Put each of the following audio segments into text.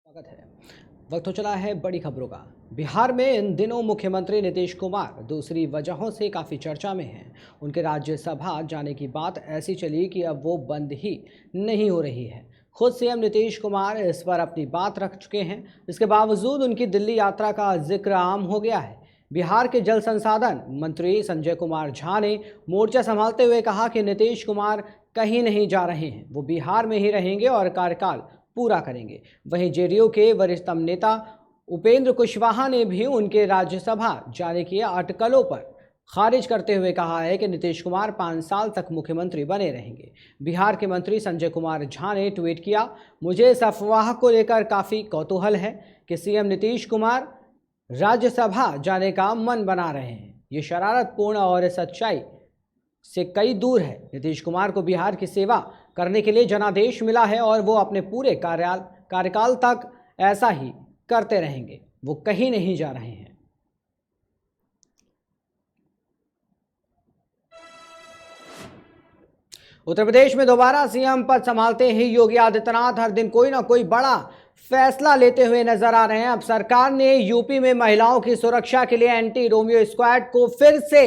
स्वागत है। वक्त हो चला है बड़ी खबरों का। बिहार में इन दिनों मुख्यमंत्री नीतीश कुमार दूसरी वजहों से काफ़ी चर्चा में हैं। उनके राज्यसभा जाने की बात ऐसी चली कि अब वो बंद ही नहीं हो रही है। खुद सीएम नीतीश कुमार इस पर अपनी बात रख चुके हैं। इसके बावजूद उनकी दिल्ली यात्रा का जिक्र आम हो गया है। बिहार के जल संसाधन मंत्री संजय कुमार झा ने मोर्चा संभालते हुए कहा कि नीतीश कुमार कहीं नहीं जा रहे हैं, वो बिहार में ही रहेंगे और कार्यकाल पूरा करेंगे। वहीं जेडीयू के वरिष्ठतम नेता उपेंद्र कुशवाहा ने भी उनके राज्यसभा जाने की अटकलों पर खारिज करते हुए कहा है कि नीतीश कुमार 5 साल तक मुख्यमंत्री बने रहेंगे। बिहार के मंत्री संजय कुमार झा ने ट्वीट किया, मुझे इस अफवाह को लेकर काफ़ी कौतूहल है कि सीएम नीतीश कुमार राज्यसभा जाने का मन बना रहे हैं। ये शरारतपूर्ण और सच्चाई से कई दूर है। नीतीश कुमार को बिहार की सेवा करने के लिए जनादेश मिला है और वो अपने पूरे कार्यकाल तक ऐसा ही करते रहेंगे। वो कहीं नहीं जा रहे हैं। उत्तर प्रदेश में दोबारा सीएम पद संभालते ही योगी आदित्यनाथ हर दिन कोई ना कोई बड़ा फैसला लेते हुए नजर आ रहे हैं। अब सरकार ने यूपी में महिलाओं की सुरक्षा के लिए एंटी रोमियो स्क्वाड को फिर से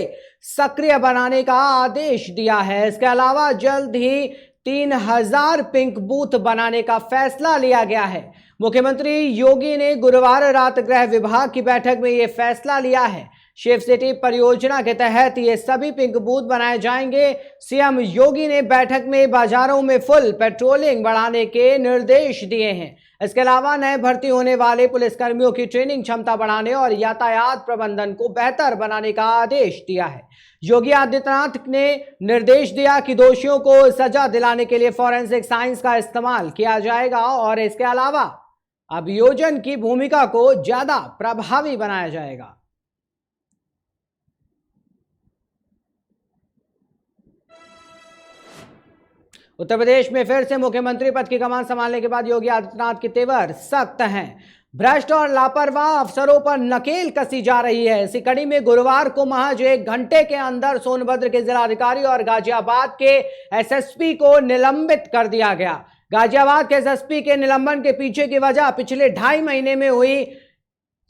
सक्रिय बनाने का आदेश दिया है। इसके अलावा जल्द ही 3000 पिंक बूथ बनाने का फैसला लिया गया है। मुख्यमंत्री योगी ने गुरुवार रात गृह विभाग की बैठक में यह फैसला लिया है। शिव सिटी परियोजना के तहत ये सभी पिंक बूथ बनाए जाएंगे। सीएम योगी ने बैठक में बाजारों में फुल पेट्रोलिंग बढ़ाने के निर्देश दिए हैं। इसके अलावा नए भर्ती होने वाले पुलिसकर्मियों की ट्रेनिंग क्षमता बढ़ाने और यातायात प्रबंधन को बेहतर बनाने का आदेश दिया है। योगी आदित्यनाथ ने निर्देश दिया कि दोषियों को सजा दिलाने के लिए फॉरेंसिक साइंस का इस्तेमाल किया जाएगा और इसके अलावा अभियोजन की भूमिका को ज्यादा प्रभावी बनाया जाएगा। उत्तर प्रदेश में फिर से मुख्यमंत्री पद की कमान संभालने के बाद योगी आदित्यनाथ के तेवर सख्त हैं। भ्रष्ट और लापरवाह अफसरों पर नकेल कसी जा रही है। इसी कड़ी में गुरुवार को महज 1 घंटे के अंदर सोनभद्र के जिलाधिकारी और गाजियाबाद के एसएसपी को निलंबित कर दिया गया। गाजियाबाद के एसएसपी के निलंबन के पीछे की वजह पिछले 2.5 महीने में हुई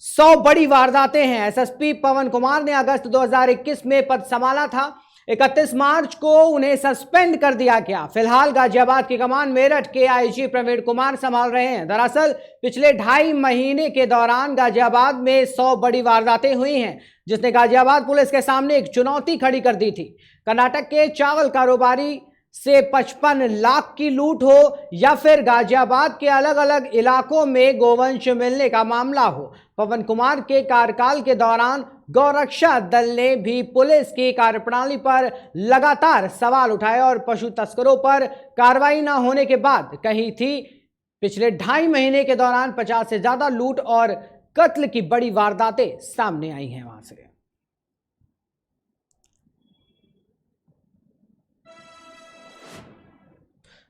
100 बड़ी वारदातें हैं। एसएसपी पवन कुमार ने अगस्त 2021 में पद संभाला था। 31 मार्च को उन्हें सस्पेंड कर दिया गया। फिलहाल गाजियाबाद की कमान मेरठ के आईजी प्रवीण कुमार संभाल रहे हैं। दरअसल पिछले 2.5 महीने के दौरान गाजियाबाद में 100 बड़ी वारदातें हुई हैं, जिसने गाजियाबाद पुलिस के सामने एक चुनौती खड़ी कर दी थी। कर्नाटक के चावल कारोबारी से 55 लाख की लूट हो या फिर गाजियाबाद के अलग अलग इलाकों में गोवंश मिलने का मामला हो, पवन कुमार के कार्यकाल के दौरान गौरक्षा दल ने भी पुलिस की कार्यप्रणाली पर लगातार सवाल उठाए और पशु तस्करों पर कार्रवाई न होने के बाद कही थी। पिछले 2.5 महीने के दौरान 50 से ज्यादा लूट और कत्ल की बड़ी वारदातें सामने आई हैं। वहां से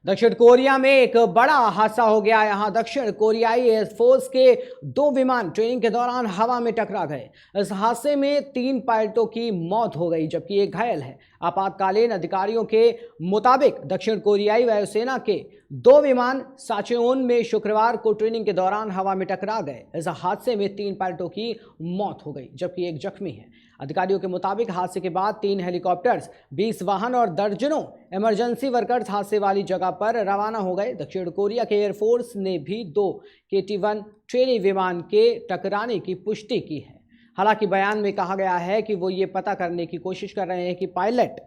दक्षिण कोरिया में एक बड़ा हादसा हो गया। यहां दक्षिण कोरियाई एयरफोर्स के 2 विमान ट्रेनिंग के दौरान हवा में टकरा गए। इस हादसे में 3 पायलटों की मौत हो गई जबकि एक घायल है। आपातकालीन अधिकारियों के मुताबिक दक्षिण कोरियाई वायुसेना के 2 विमान साचेओन में शुक्रवार को ट्रेनिंग के दौरान हवा में टकरा गए। इस हादसे में 3 पायलटों की मौत हो गई जबकि एक जख्मी है। अधिकारियों के मुताबिक हादसे के बाद 3 हेलीकॉप्टर्स, 20 वाहन और दर्जनों इमरजेंसी वर्कर्स हादसे वाली जगह पर रवाना हो गए। दक्षिण कोरिया के एयरफोर्स ने भी 2 KT-1 ट्रेनिंग विमान के टकराने की पुष्टि की है। हालांकि बयान में कहा गया है कि वो ये पता करने की कोशिश कर रहे हैं कि पायलट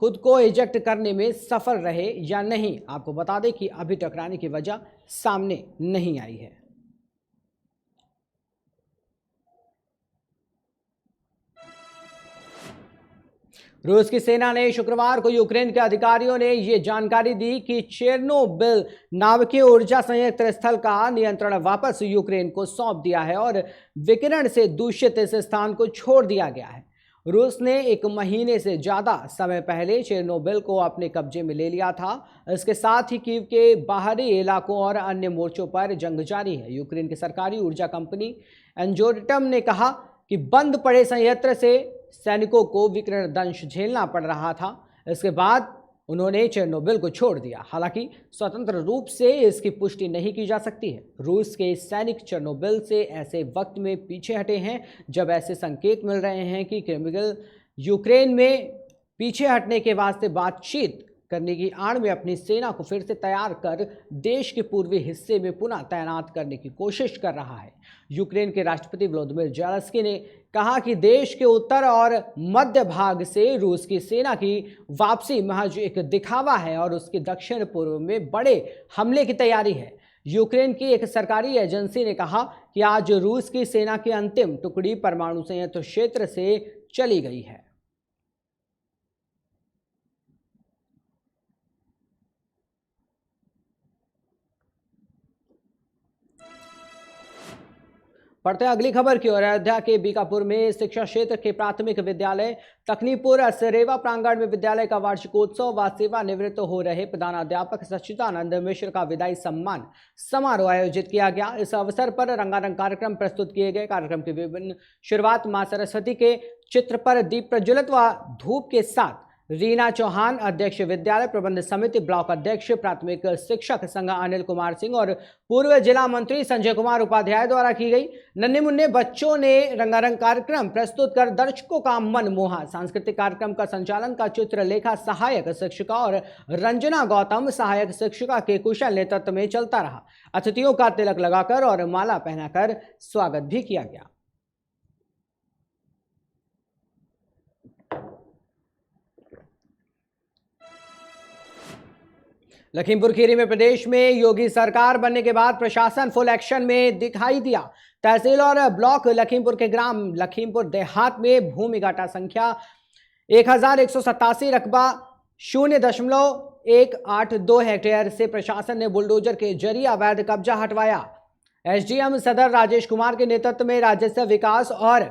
खुद को इजेक्ट करने में सफल रहे या नहीं। आपको बता दें कि अभी टकराने की वजह सामने नहीं आई है। रूस की सेना ने शुक्रवार को यूक्रेन के अधिकारियों ने यह जानकारी दी कि चेर्नोबिल नाभिकीय ऊर्जा संयंत्र स्थल का नियंत्रण वापस यूक्रेन को सौंप दिया है और विकिरण से दूषित इस स्थान को छोड़ दिया गया है। रूस ने 1 महीने से ज़्यादा समय पहले चेर्नोबिल को अपने कब्जे में ले लिया था। इसके साथ ही कीव के बाहरी इलाकों और अन्य मोर्चों पर जंग जारी है। यूक्रेन की सरकारी ऊर्जा कंपनी एनर्जोटम ने कहा कि बंद पड़े संयंत्र से सैनिकों को विकिरण दंश झेलना पड़ रहा था। इसके बाद उन्होंने चेरनोबिल को छोड़ दिया। हालांकि स्वतंत्र रूप से इसकी पुष्टि नहीं की जा सकती है। रूस के सैनिक चेरनोबिल से ऐसे वक्त में पीछे हटे हैं जब ऐसे संकेत मिल रहे हैं कि क्रेमलिन यूक्रेन में पीछे हटने के वास्ते बातचीत करने की आड़ में अपनी सेना को फिर से तैयार कर देश के पूर्वी हिस्से में पुनः तैनात करने की कोशिश कर रहा है। यूक्रेन के राष्ट्रपति व्लादिमीर ज़ेलेंस्की ने कहा कि देश के उत्तर और मध्य भाग से रूस की सेना की वापसी महज एक दिखावा है और उसके दक्षिण पूर्व में बड़े हमले की तैयारी है। यूक्रेन की एक सरकारी एजेंसी ने कहा कि आज रूस की सेना की अंतिम टुकड़ी परमाणु संयंत्र क्षेत्र से चली गई है। पढ़ते हैं अगली खबर की ओर। अयोध्या के बीकापुर में शिक्षा क्षेत्र के प्राथमिक विद्यालय तकनीपुर सरेवा प्रांगण में विद्यालय का वार्षिकोत्सव व सेवानिवृत्त हो रहे प्रधानाध्यापक सच्चिदानंद मिश्र का विदाई सम्मान समारोह आयोजित किया गया। इस अवसर पर रंगारंग कार्यक्रम प्रस्तुत किए गए। कार्यक्रम की विभिन्न शुरुआत मां सरस्वती के चित्र पर दीप प्रज्वलित व धूप के साथ रीना चौहान, अध्यक्ष विद्यालय प्रबंध समिति ब्लॉक अध्यक्ष प्राथमिक शिक्षक संघ अनिल कुमार सिंह और पूर्व जिला मंत्री संजय कुमार उपाध्याय द्वारा की गई। नन्हे मुन्ने बच्चों ने रंगारंग कार्यक्रम प्रस्तुत कर दर्शकों का मन मोहा। सांस्कृतिक कार्यक्रम का संचालन का चित्रलेखा सहायक शिक्षिका और रंजना गौतम सहायक शिक्षिका के कुशल नेतृत्व में चलता रहा। अतिथियों का तिलक लगाकर और माला पहनाकर स्वागत भी किया गया। लखीमपुर खीरी में प्रदेश में योगी सरकार बनने के बाद प्रशासन फुल एक्शन में दिखाई दिया। तहसील और ब्लॉक लखीमपुर के ग्राम लखीमपुर देहात में भूमि घाटा संख्या 1187 रकबा 0.182 हेक्टेयर से प्रशासन ने बुलडोजर के जरिए अवैध कब्जा हटवाया। एसडीएम सदर राजेश कुमार के नेतृत्व में राजस्व विकास और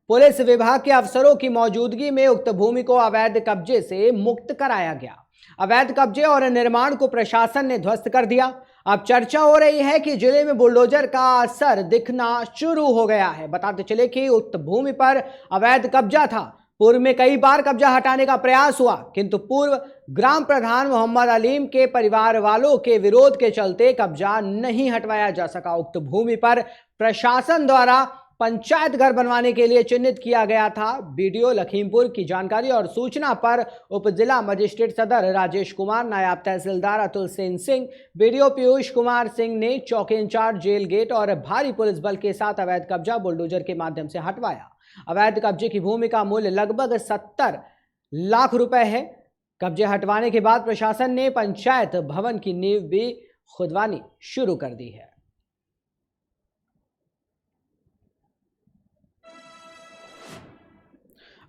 पुलिस विभाग के अफसरों की मौजूदगी में उक्त भूमि को अवैध कब्जे से मुक्त कराया गया। अवैध कब्जे और निर्माण को प्रशासन ने ध्वस्त कर दिया। अब चर्चा हो रही है कि जिले में बुलडोजर का असर दिखना शुरू हो गया है। बताते चले कि उक्त भूमि पर अवैध कब्जा था। पूर्व में कई बार कब्जा हटाने का प्रयास हुआ, किंतु पूर्व ग्राम प्रधान मोहम्मद अलीम के परिवार वालों के विरोध के चलते कब्जा नहीं हटवाया जा सका। उक्त भूमि पर प्रशासन द्वारा पंचायत घर बनवाने के लिए चिन्हित किया गया था। बीडीओ लखीमपुर की जानकारी और सूचना पर उप जिला मजिस्ट्रेट सदर राजेश कुमार, नायब तहसीलदार अतुल सेन सिंह, बीडीओ पीयूष कुमार सिंह ने चौकी इंचार्ज जेल गेट और भारी पुलिस बल के साथ अवैध कब्जा बुलडोजर के माध्यम से हटवाया। अवैध कब्जे की भूमि का मूल्य लगभग 70 लाख रुपए है। कब्जे हटवाने के बाद प्रशासन ने पंचायत भवन की नींव भी खुदवानी शुरू कर दी है।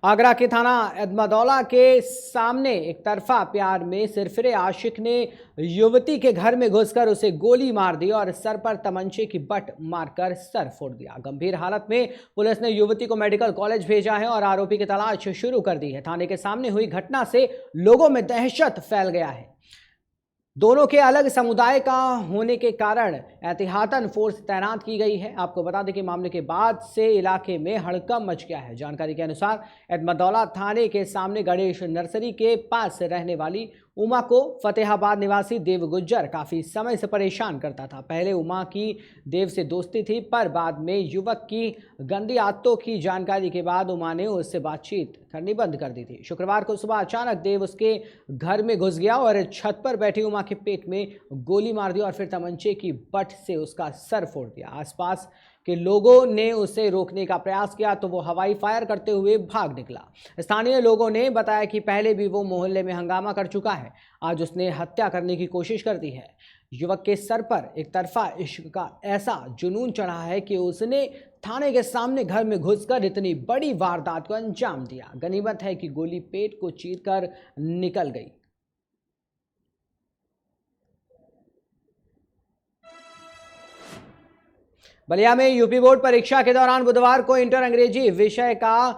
आगरा के थाना एदमदौला के सामने एक तरफा प्यार में सिरफिरे आशिक ने युवती के घर में घुसकर उसे गोली मार दी और सर पर तमंचे की बट मारकर सर फोड़ दिया। गंभीर हालत में पुलिस ने युवती को मेडिकल कॉलेज भेजा है और आरोपी की तलाश शुरू कर दी है। थाने के सामने हुई घटना से लोगों में दहशत फैल गया है। दोनों के अलग समुदाय का होने के कारण एहतियातन फोर्स तैनात की गई है। आपको बता दें कि मामले के बाद से इलाके में हड़कंप मच गया है। जानकारी के अनुसार एदमदौला थाने के सामने गणेश नर्सरी के पास रहने वाली उमा को फतेहाबाद निवासी देव गुज्जर काफ़ी समय से परेशान करता था। पहले उमा की देव से दोस्ती थी, पर बाद में युवक की गंदी आदतों की जानकारी के बाद उमा ने उससे बातचीत करनी बंद कर दी थी। शुक्रवार को सुबह अचानक देव उसके घर में घुस गया और छत पर बैठी उमा के पेट में गोली मार दी और फिर तमंचे की बट से उसका सर फोड़ दिया। आसपास के लोगों ने उसे रोकने का प्रयास किया तो वो हवाई फायर करते हुए भाग निकला। स्थानीय लोगों ने बताया कि पहले भी वो मोहल्ले में हंगामा कर चुका है। आज उसने हत्या करने की कोशिश कर दी है। युवक के सर पर एक तरफा इश्क का ऐसा जुनून चढ़ा है कि उसने थाने के सामने घर में घुसकर इतनी बड़ी वारदात को अंजाम दिया। गनीमत है कि गोली पेट को चीरकर निकल गई। बलिया में यूपी बोर्ड परीक्षा के दौरान बुधवार को इंटर अंग्रेजी विषय का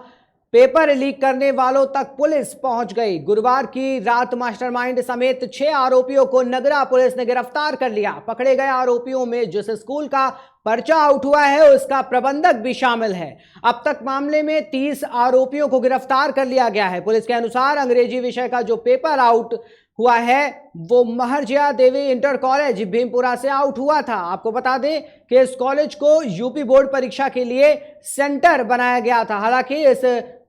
पेपर लीक करने वालों तक पुलिस पहुंच गई। गुरुवार की रात मास्टरमाइंड समेत 6 आरोपियों को नगरा पुलिस ने गिरफ्तार कर लिया। पकड़े गए आरोपियों में जिस स्कूल का पर्चा आउट हुआ है उसका प्रबंधक भी शामिल है। अब तक मामले में 30 आरोपियों को गिरफ्तार कर लिया गया है। पुलिस के अनुसार अंग्रेजी विषय का जो पेपर आउट हुआ है वो महर्जया देवी इंटर कॉलेज भीमपुरा से आउट हुआ था। आपको बता दें कि इस कॉलेज को यूपी बोर्ड परीक्षा के लिए सेंटर बनाया गया था। हालांकि इस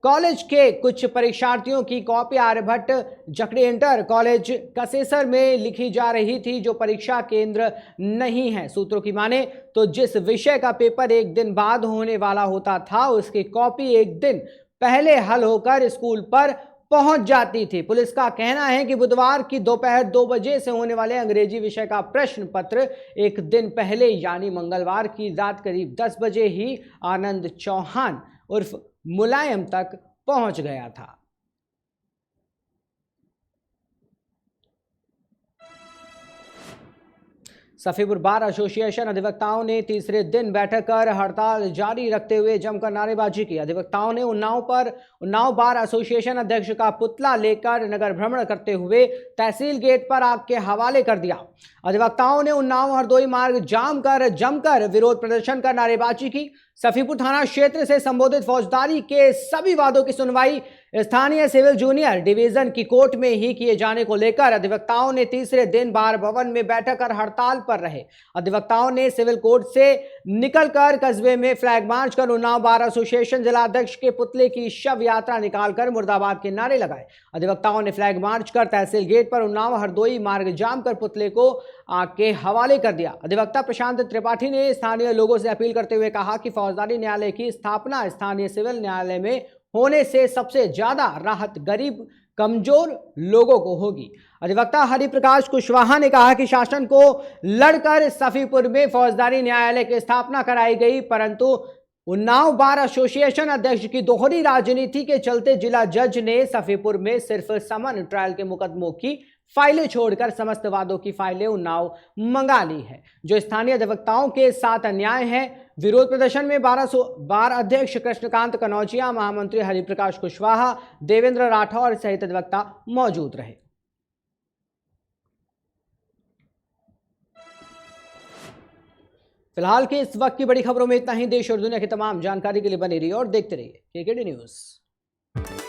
कॉलेज के कुछ परीक्षार्थियों की कॉपी आर्यभट्ट जकड़ी इंटर कॉलेज कसेसर में लिखी जा रही थी, जो परीक्षा केंद्र नहीं है। सूत्रों की माने तो जिस विषय का पेपर एक दिन बाद होने वाला होता था, उसकी कॉपी एक दिन पहले हल होकर स्कूल पर पहुंच जाती थी। पुलिस का कहना है कि बुधवार की दोपहर 2 बजे से होने वाले अंग्रेजी विषय का प्रश्न पत्र एक दिन पहले यानी मंगलवार की रात करीब 10 बजे ही आनंद चौहान उर्फ मुलायम तक पहुंच गया था। सफीपुर बार एसोसिएशन अधिवक्ताओं ने तीसरे दिन बैठक कर हड़ताल जारी रखते हुए जमकर नारेबाजी की। अधिवक्ताओं ने उन्नाव बार एसोसिएशन अध्यक्ष का पुतला लेकर नगर भ्रमण करते हुए तहसील गेट पर आग के हवाले कर दिया। अधिवक्ताओं ने उन्नाव हरदोई मार्ग जमकर विरोध प्रदर्शन कर नारेबाजी की। सफीपुर थाना क्षेत्र से संबोधित फौजदारी के सभी वादों की सुनवाई स्थानीय सिविल जूनियर डिवीजन की कोर्ट में ही किए जाने को लेकर अधिवक्ताओं ने तीसरे दिन बार भवन में बैठक कर हड़ताल पर रहे। अधिवक्ताओं ने सिविल कोर्ट से निकलकर कस्बे में फ्लैग मार्च कर उन्नाव बार एसोसिएशन जिलाध्यक्ष के पुतले की शव यात्रा निकालकर मुर्दाबाद के नारे लगाए। अधिवक्ताओं ने फ्लैग मार्च कर तहसील गेट पर उन्नाव हरदोई मार्ग जाम कर पुतले को आग के हवाले कर दिया। अधिवक्ता प्रशांत त्रिपाठी ने स्थानीय लोगों से अपील करते हुए कहा कि फौजदारी न्यायालय की स्थापना स्थानीय सिविल न्यायालय में होने से सबसे ज्यादा राहत गरीब कमजोर लोगों को होगी। अधिवक्ता हरिप्रकाश कुशवाहा ने कहा कि शासन को लड़कर सफीपुर में फौजदारी न्यायालय की स्थापना कराई गई, परंतु उन्नाव बार एसोसिएशन अध्यक्ष की दोहरी राजनीति के चलते जिला जज ने सफीपुर में सिर्फ समन ट्रायल के मुकदमों की फाइलें छोड़कर समस्त वादों की फाइलें उन्नाव मंगा ली है, जो स्थानीय अधिवक्ताओं के साथ अन्याय है। विरोध प्रदर्शन में बार अध्यक्ष कृष्णकांत कनौजिया, महामंत्री हरिप्रकाश कुशवाहा, देवेंद्र राठौर सहित अधिवक्ता मौजूद रहे। फिलहाल के इस वक्त की बड़ी खबरों में इतना ही। देश और दुनिया की तमाम जानकारी के लिए बने रहिए और देखते रहिए केकेडी न्यूज।